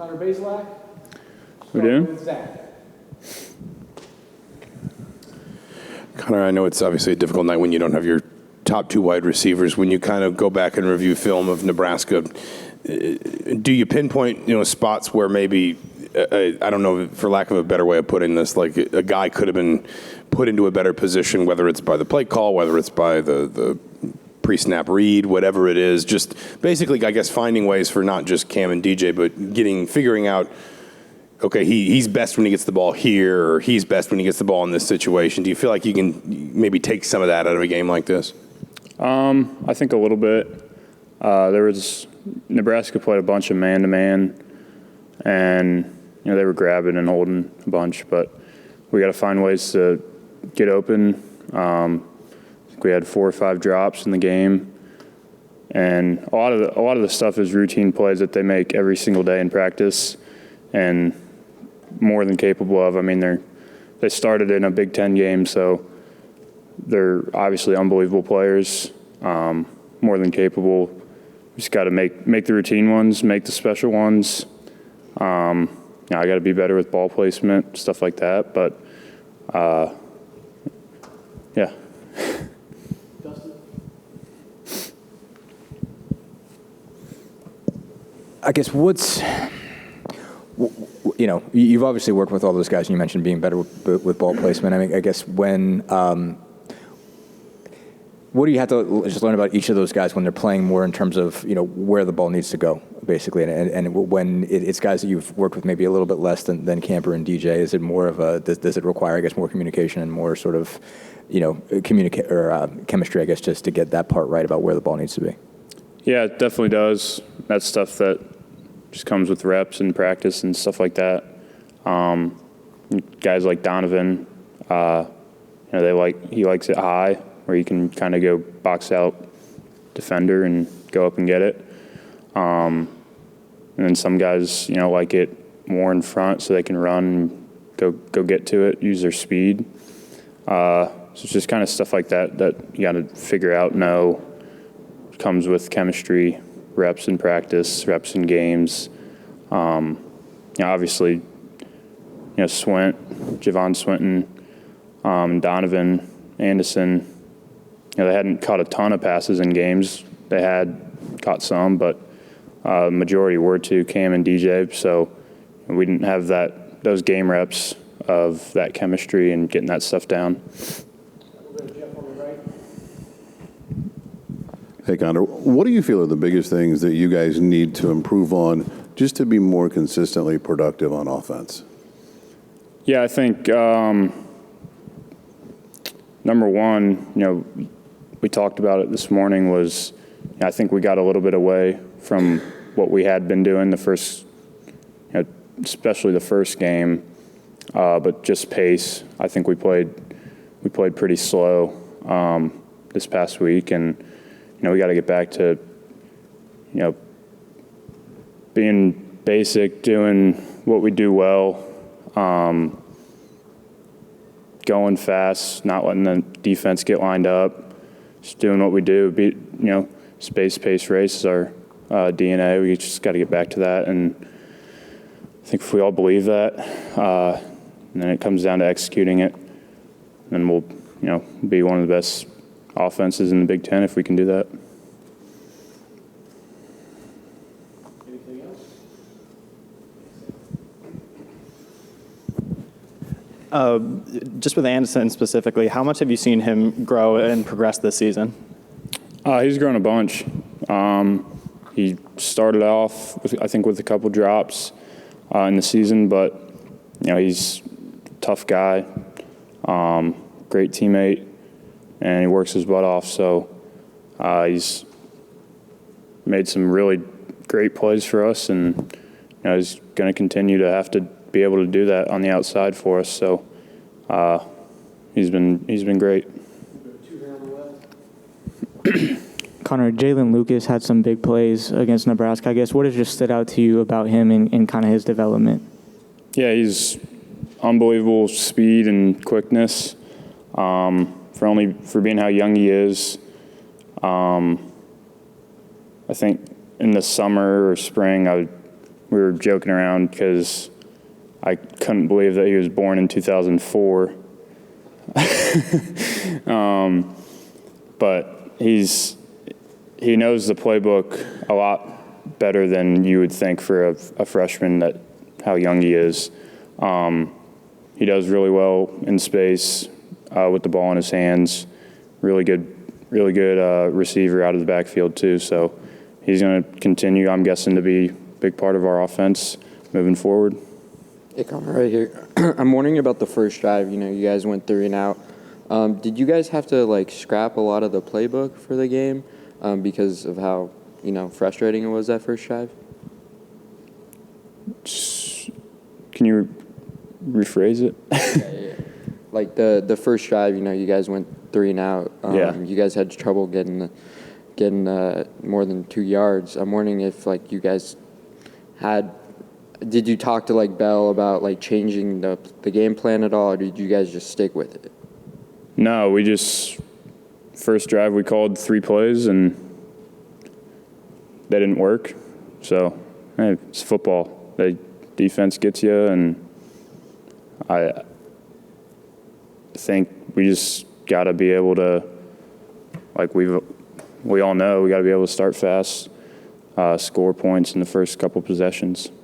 Connor Bazelak. We doing? Zach. Connor, I know it's obviously a difficult night when you don't have your top two wide receivers. When you kind of go back and review film of Nebraska, do you pinpoint, spots where maybe, I don't know, for lack of a better way of putting this, like a guy could have been put into a better position, whether it's by the play call, whether it's by the pre-snap read, whatever it is, just basically, I guess, finding ways for not just Cam and DJ, but figuring out, okay, he's best when he gets the ball here, or he's best when he gets the ball in this situation. Do you feel like you can maybe take some of that out of a game like this? I think a little bit. Nebraska played a bunch of man-to-man, and they were grabbing and holding a bunch, but we got to find ways to get open. I think we had 4 or 5 drops in the game, and a lot of the stuff is routine plays that they make every single day in practice, and more than capable of. I mean, they started in a Big Ten game, so they're obviously unbelievable players, more than capable. We just got to make the routine ones, make the special ones. I got to be better with ball placement, stuff like that. But yeah. Dustin? I guess you've obviously worked with all those guys, and you mentioned being better with ball placement. I mean, I guess what do you have to just learn about each of those guys when they're playing more in terms of, where the ball needs to go, basically? And when it's guys that you've worked with maybe a little bit less than Camper and DJ, is it more of does it require, I guess, more communication and more sort of, chemistry, I guess, just to get that part right about where the ball needs to be? Yeah, it definitely does. That's stuff that just comes with reps and practice and stuff like that. Guys like Donovan, he likes it high, where you can kind of go box out defender and go up and get it. And then some guys, like it more in front so they can run and go get to it, use their speed. So it's just kind of stuff like that you got to figure out, know, comes with chemistry, reps in practice, reps in games. Obviously, Javon Swinton, Donovan, Anderson, they hadn't caught a ton of passes in games. They had caught some, but the majority were to Cam and DJ. So we didn't have those game reps of that chemistry and getting that stuff down. Hey, Connor, what do you feel are the biggest things that you guys need to improve on just to be more consistently productive on offense? Yeah, I think number one, we talked about it this morning, was I think we got a little bit away from what we had been doing the first, especially the first game, but just pace. I think we played pretty slow this past week, and we got to get back to being basic, doing what we do well, going fast, not letting the defense get lined up. Just doing what we do. Space, pace, race is our DNA. We just got to get back to that, and I think if we all believe that, and then it comes down to executing it, then we'll, be one of the best offenses in the Big Ten if we can do that. Anything else? Just with Anderson specifically, how much have you seen him grow and progress this season? He's grown a bunch. He started off, with a couple drops in the season, but, he's a tough guy, great teammate, and he works his butt off. So he's made some really great plays for us, and he's going to continue to have to be able to do that on the outside for us. So he's been great. Connor, Jalen Lucas had some big plays against Nebraska. I guess what has just stood out to you about him and kind of his development? Yeah, he's unbelievable speed and quickness. For being how young he is, I think in the summer or spring I we were joking around because I couldn't believe that he was born in 2004. But he knows the playbook a lot better than you would think for a freshman, that how young he is. He does really well in space with the ball in his hands. Really good receiver out of the backfield too. So he's going to continue, I'm guessing, to be a big part of our offense moving forward. Hey, Connor, right here. I'm wondering about the first drive. You guys went 3 and out. Did you guys have to scrap a lot of the playbook for the game because of how frustrating it was that first drive? Can you rephrase it? Yeah. Like the first drive, you guys went 3 and out. Yeah. You guys had trouble getting more than 2 yards. I'm wondering if you guys did you talk to Bell about changing the game plan at all, or did you guys just stick with it? No, first drive we called 3 plays and they didn't work. So, hey, it's football. Defense gets you, and I think we just got to be able to, we all know, we got to be able to start fast, score points in the first couple possessions.